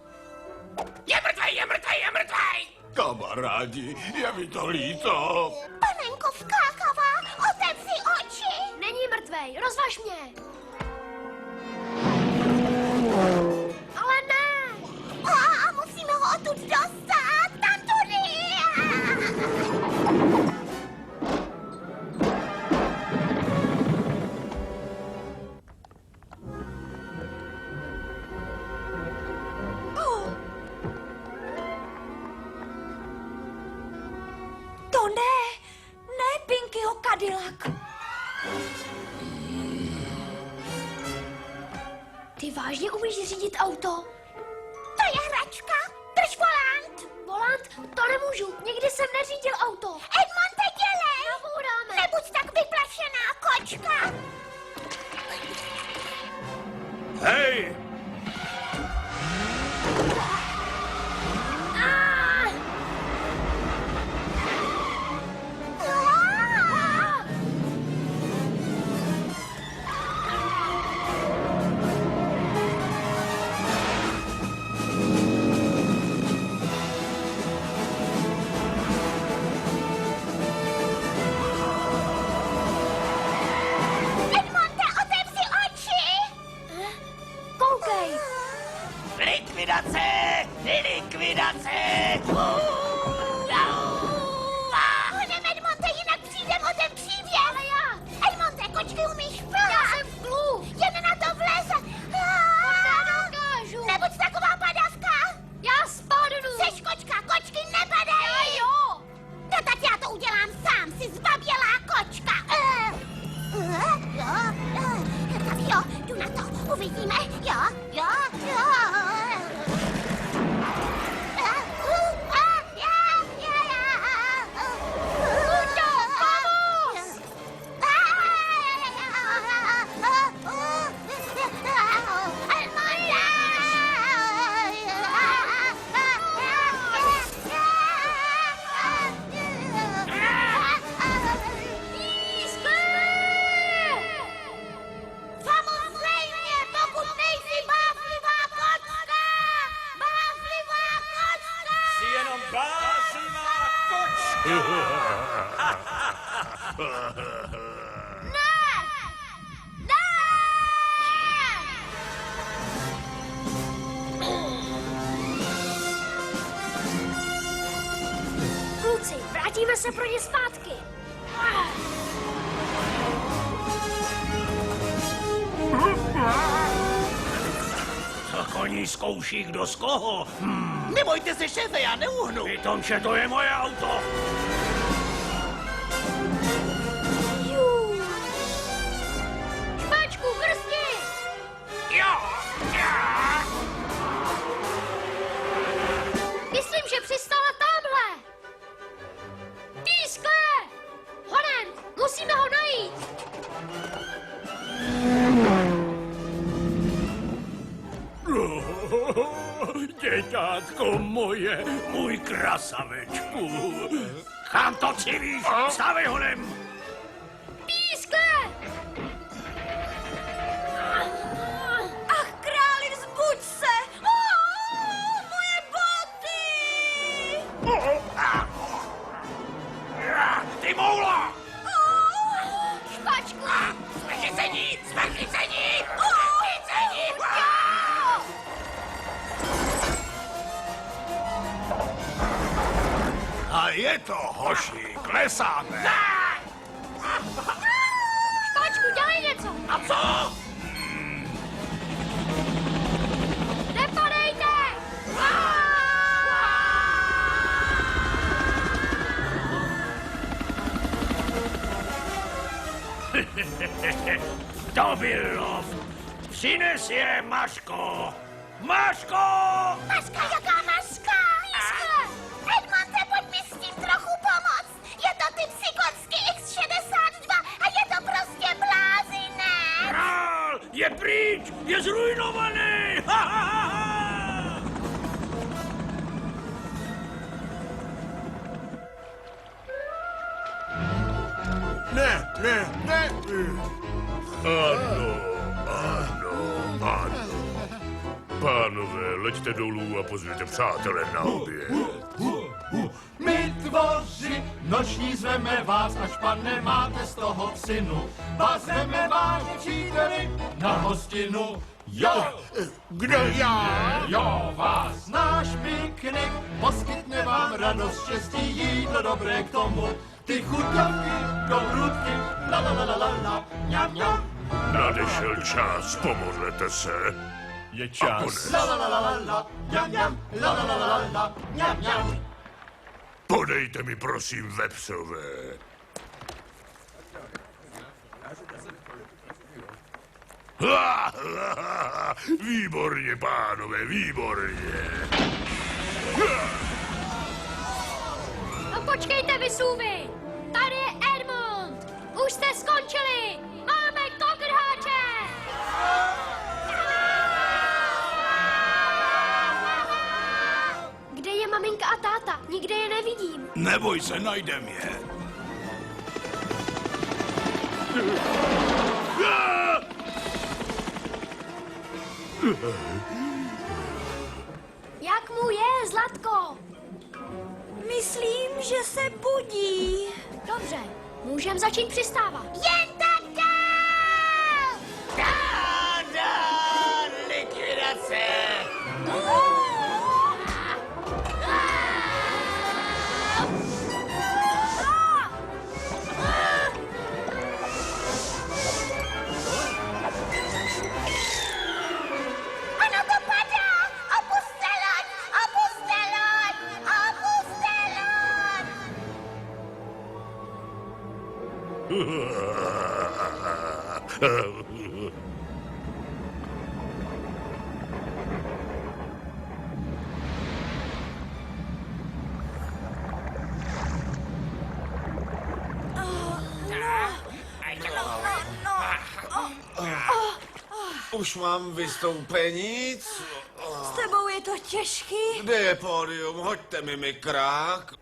Je mrtvej, je mrtvej, je mrtvej! Kamarádi, je mi to líto. Panenko Vkákavá, otevři oči! Není mrtvej, rozvaž mě! Ale ne! A musíme ho odtud dostat! Tam tudy! To ne! Ne Pinkyho Cadillac! Ty vážně umíš řídit auto? To je hračka! Drž volant! Volant? To nemůžu, nikdy jsem neřídil auto. Edmonte, dělej! Nabouráme! Nebuď tak vyplašená, kočka! Hej! Edmonte, otevři oči! Koukej! Likvidace! Likvidace! Hodem, Edmonte, jinak přijdem o ten příběh! Ale já! Edmonte, kočky umíš plát! Já jsem v klu! Jen na to vleze! Nedokážu! Nebuď taková padavka! Já spadnu! Seš kočka, kočky nepadají! Jo! No tak já to udělám sám, jsi zbabělá kočka! Tak jo, jdu na to, uvidíme, jo. Kluci, vrátíme se pro ně zpátky. Co koní zkouší kdo z koho? Nebojte se, šéfe, já neuhnu. Pitomče, to je moje auto. Špačku, brzdi! Jo! Myslím, že přistála tamhle. Pískle! Honem, musíme ho najít. Děťátko moje, můj krasavečku. Kam to civíš? Stávej honem! Pískle! Ach, králi, vzbuď se! Moje boty! Ty moula! Špačku! Jsme chycení! Jsme chycení! A je to, hoši, klesáme. Špačku, dělej něco! A co? Nepadejte! To byl lov. Přines je, Maško. Maško! Maška, jaká Maška? Pískle! Edmonte, pojď mi s tím trochu pomoct. Je to typ Sikorsky X62 a je to prostě blázinek. Král je pryč, je zrujnovaný. Ha, ha, ha, ha. Ne. Ano. Pánové, leďte dolů a pozvěte přátele na oběd. My tvoři noční zveme vás, až pan nemáte z toho synu. Vás zveme vážně příteli na hostinu. Jo, Kdo já? jo, vás náš piknik poskytne vám radost, štěstí, jídlo dobré k tomu. Ty chutnavky, dobrutky, la la la la la la, mňam mňam. Nadešel čas, pomodlete se. Je A konec. La la la la la la, mňam mňam, la la la la la la, mňam mňam. Podejte mi prosím vepřové. Výborně, pánové, výborně. No počkejte, vysůvy! Tady je Edmund! Už jste skončili! Máme kokrháče! Kde je maminka a táta? Nikde je nevidím. Neboj se, najdem je. Jak mu je, Zlatko? Myslím, že se budí. Dobře, můžeme začít přistávat. Jen tak dál! Likvidace! Ano, to padá! Opuste loď! Opuste loď! Opuste loď! Už mám vystoupení? S tebou je to těžký. Kde je pódium? Hoďte mi mikrák.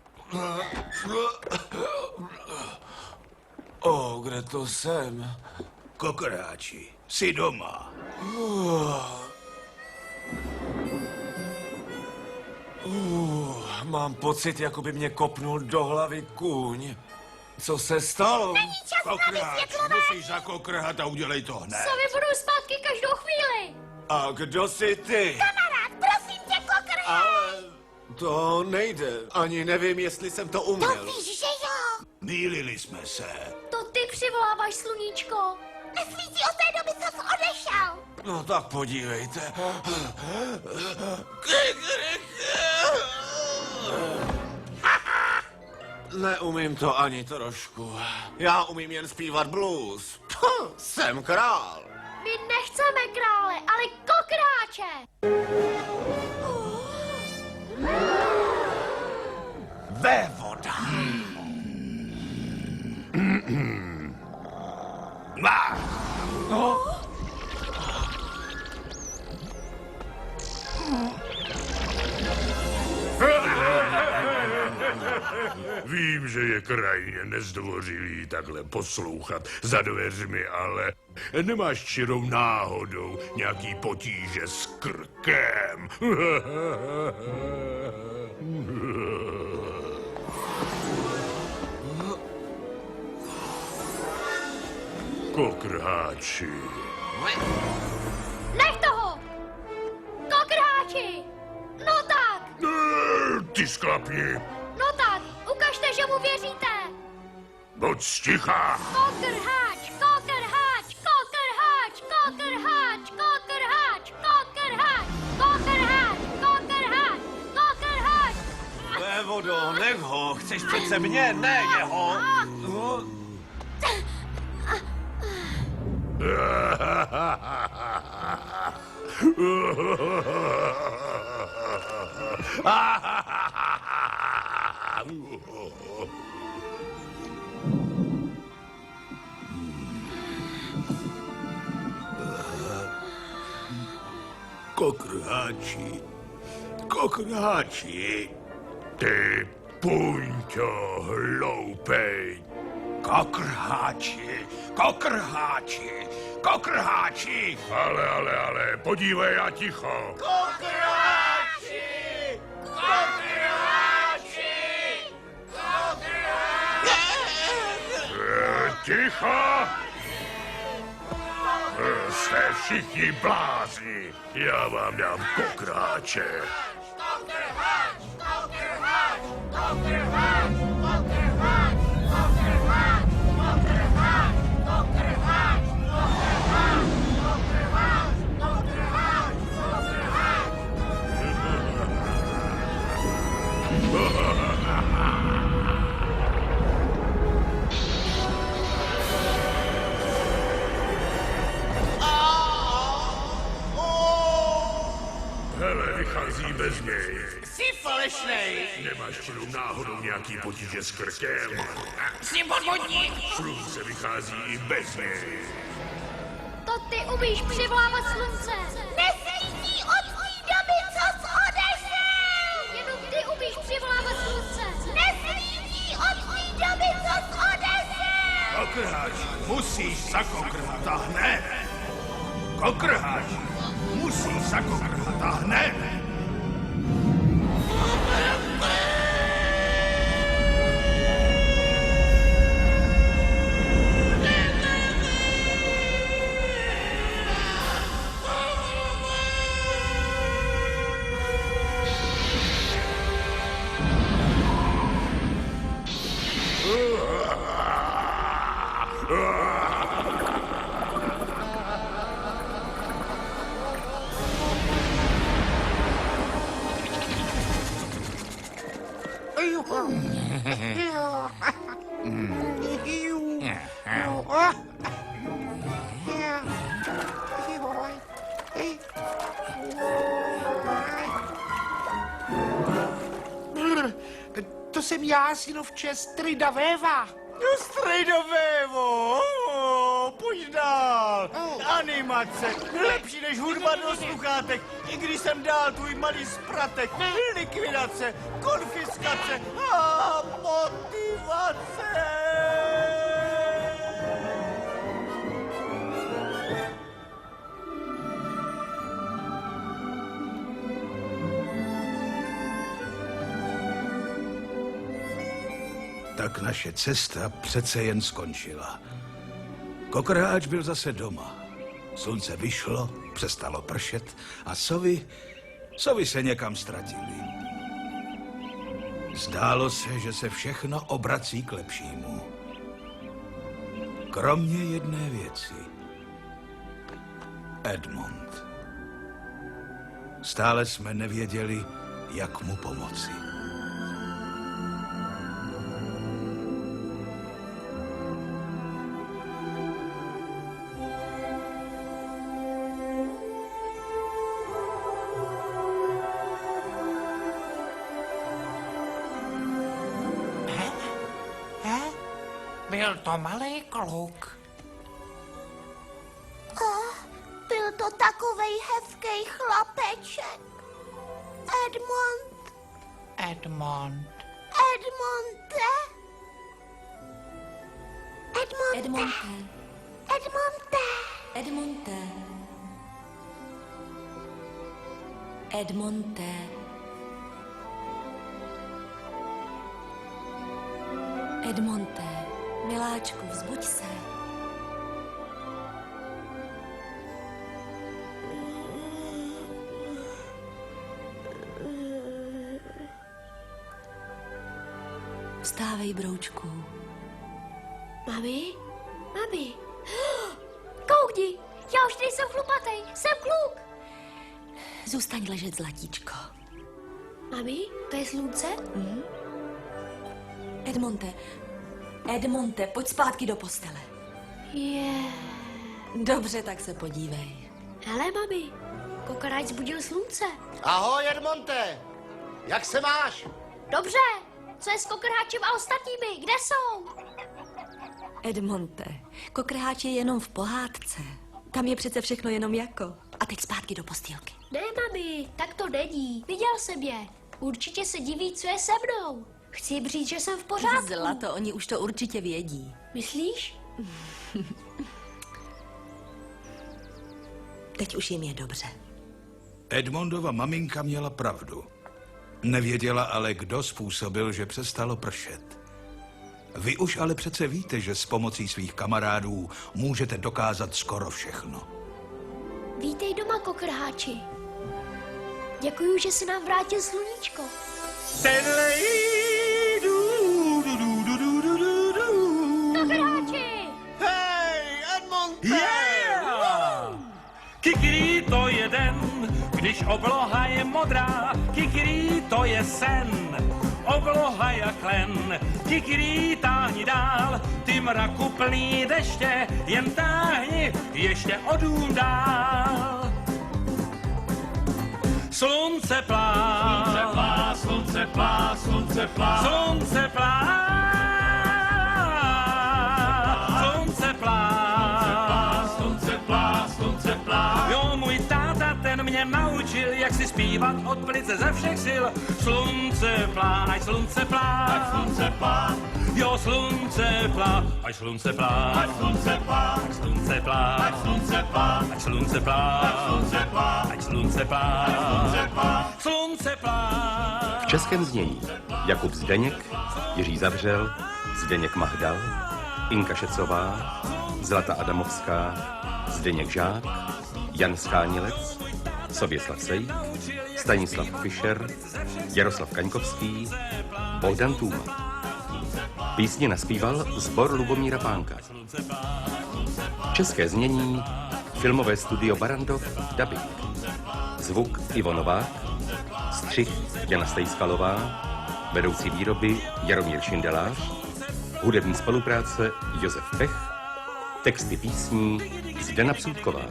Kde to jsem? Kokrháči, jsi doma. Mám pocit, jako by mě kopnul do hlavy kůň. Co se stalo? Není čas na vysvětlování. musíš zakokrhat a udělej to hned. Sami budou zpátky každou chvíli. A kdo jsi ty? Kamarád, prosím tě, kokrhá. Ale to nejde. Ani nevím, jestli jsem to uměl. Víš, že jo. Mýlili jsme se. To ty přivoláváš, sluníčko. Nesmí si od té doby, co jsi odešel. No tak podívejte. Neumím to ani trošku. Já umím jen zpívat blues. Jsem král. My nechceme krále, ale kokrháče. Vévoda. Vím, že je krajně nezdvořilý takhle poslouchat za dveřmi, ale nemáš čirou náhodou nějaký potíže s krkem? Kokrháči. Nech toho. Kokrháči. No tak. Ty sklapni. No tak, ukažte, že mu věříte. Buď sticha. Kokrháč, kokrháč, kokrháč, kokrháč, kokrháč, kokrháč, kokrháč, kokrháč, kokrháč. Vévodo, nech ho. Chceš přece mě, ne jeho. No. Kokrháči. Kokrháči. Ty punťo hloupej. Kokrháči. Kokrháči. Kokrháči. Ale, podívej a ticho. Kokrháči! Kokrháči! Ticho! Jste všichni blázni. Já vám dám kokrháče. Kokrháč, kokrháč, kokrháč, kokrháč, kokrháč, kokrháč, kokrháč, kokrháč, kokrháč, kokrháč, kokrháč. Hele, vychází bez něj. Jsi falešnej. Nemáš čirou náhodou nějaký potíže s krkem? Jsi podvodník. Slunce vychází i bez něj. To ty umíš přivolávat slunce. Nesvítí od tvý doby, co jsi odešel. Jenom ty umíš přivolávat slunce. Nesvítí od tvý doby, co jsi odešel. Kokrháči. Musíš zakokrhat a hned. Kokrháči. Musíš zakokrhat a hned. To jsem já, synovče, Strida Véva. Strejdo Vévo, pojď dál. Animace, lepší než hudba do sluchátek. I když jsem dál tvůj malý spratek. Likvidace, konfiskace a motivace. tak naše cesta přece jen skončila. Kokrháč byl zase doma. Slunce vyšlo, přestalo pršet a sovy se někam ztratily. Zdálo se, že se všechno obrací k lepšímu. Kromě jedné věci. Edmond. Stále jsme nevěděli, jak mu pomoci. Byl to malý kluk. Byl to takovej hezký chlapeček. Edmond. Edmond. Edmonte. Edmonte. Edmonte. Edmonte. Edmonte. Edmonte, miláčku, vzbuď se. Vstávej, broučku. Mami? Koukni, já už nejsem chlupatej, jsem kluk. Zůstaň ležet, zlatíčko. Mami, to je slunce? Edmonte, pojď zpátky do postele. Dobře, tak se podívej. Hele, mami, kokrháč zbudil slunce. Ahoj, Edmonte. Jak se máš? Dobře, co je s kokrháčem a ostatními, kde jsou? Edmonte, kokrháč je jenom v pohádce. Tam je přece všechno jenom jako. A teď zpátky do postýlky. Ne, mami, tak to není. Viděl jsem je. Určitě se diví, co je se mnou. Chci jim říct, že jsem v pořádku. Zlato, oni už to určitě vědí. Myslíš? Teď už jim je dobře. Edmondova maminka měla pravdu. Nevěděla ale, kdo způsobil, že přestalo pršet. Vy už ale přece víte, že s pomocí svých kamarádů můžete dokázat skoro všechno. Vítej doma, kokrháči. Děkuju, že se nám vrátil sluníčko. Kokrháči! Hej, Edmonte! Yeah! Kikirý, to je den, když obloha je modrá. Kikirý, to je sen, obloha jak len. Kikirý, táhni dál, ty mraku plný deště, jen táhni ještě o dům dál. Slunce plá, slunce plá, slunce plá, slunce plá, slunce plá, slunce plá, slunce plá, slunce plá. Jo, můj táta, ten mě naučil, jak si zpívat od plice ze všech sil. Slunce plá, ať slunce plá, ať slunce plá. Jo, slunce plá, ať slunce plá, ať slunce plá, ať slunce plá, ať slunce plá, ať slunce plá, ať slunce plá, ať slunce plá, slunce plá. V českém znění Jakub Zdeněk, Jiří Zavřel, Zdeněk Mahdal, Inka Šecová, Zlata Adamovská, Zdeněk Žák, Jan Schánilec, Soběslav Sejk, Stanislav Fischer, Jaroslav Kaňkovský, Bohdan Tůma. Písně naspíval sbor Lubomíra Pánka. České znění filmové studio Barrandov Dubbing. Zvuk Ivo Novák, střih Jana Stejskalová, vedoucí výroby Jaromír Šindelář, hudební spolupráce Josef Pech, texty písní Zdena Psůtková,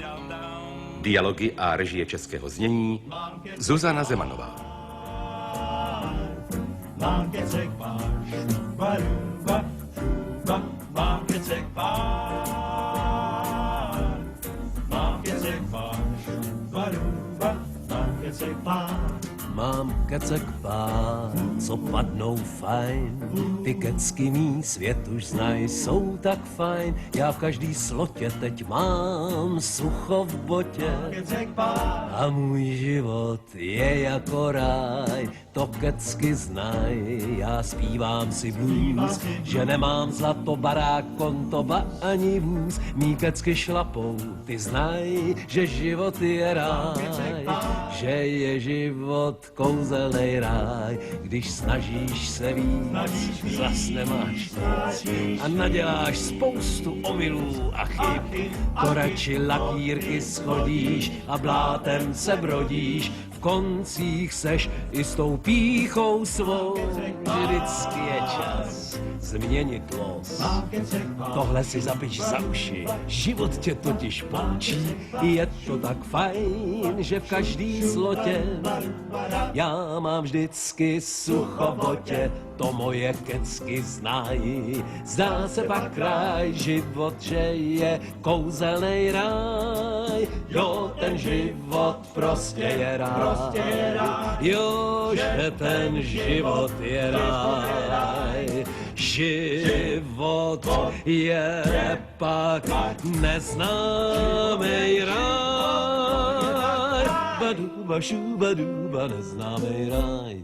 dialogy a režie českého znění Zuzana Zemanová. Mám kecek pár, co padnou fajn. Ty kecky mý svět už znaj, jsou tak fajn. Já v každý slotě teď mám sucho v botě. A můj život je jako ráj, to kecky znaj. Já zpívám si blues, že nemám zlato, barák, konto, ba ani vůz. Mý kecky šlapou, ty znaj, že život je ráj, že je život kouzelnej ráj. Když snažíš se víc, zas nemáš nic a naděláš spoustu omylů a chyb. To radši lakírky schodíš a blátem se brodíš, v koncích seš i s tou pýchou svou. Vždycky je čas změnit los. Tohle si zapič za uši, život tě totiž poučí. Je to tak fajn, že v každý slotě já mám vždycky sucho v botě. To moje kecky znají. Zdá se pak kraj, život, že je kouzelnej ráj. Jo, ten život prostě je ráj. Jo, že ten život je ráj. Život je pak neznámej ráj. Baduba, šubaduba, neznámej ráj.